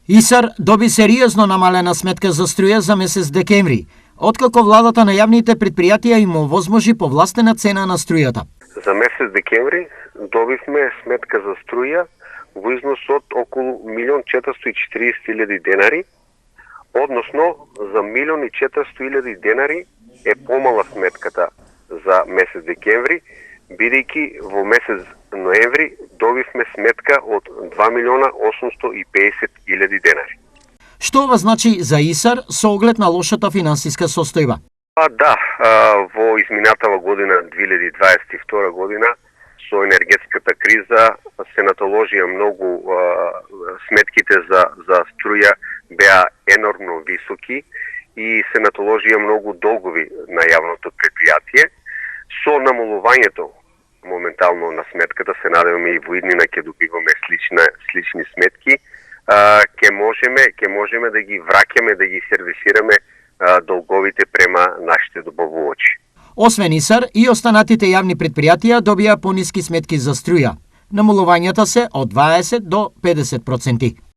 ИСАР доби сериозно намалена сметка за струја за месец декември, откако владата на јавните предпријатија им овозможи повластена цена на струјата. За месец декември добивме сметка за струја во износ од околу 1.440.000 денари, односно за 1.400.000 денари е помала сметката за месец декември, бидејќи во месец ноември добивме сметка од 2.850.000 денари. Што ова значи за ИСАР со оглед на лошата финансиска состојба? Во изминатава година, 2022 година, со енергетската криза се натоложија многу сметките за струја беа енормно високи и се натоложија многу долгови на јавното предпријатие. Со намалувањето моментално на сметката, се надеваме и во иднина ќе добиваме слични сметки, ќе можеме да ги враќаме, да ги сервисираме долговите према нашите добавувачи. Освен ИСАР, и останатите јавни предпријатија добија пониски сметки за струја. Намалувањата се од 20 до 50%.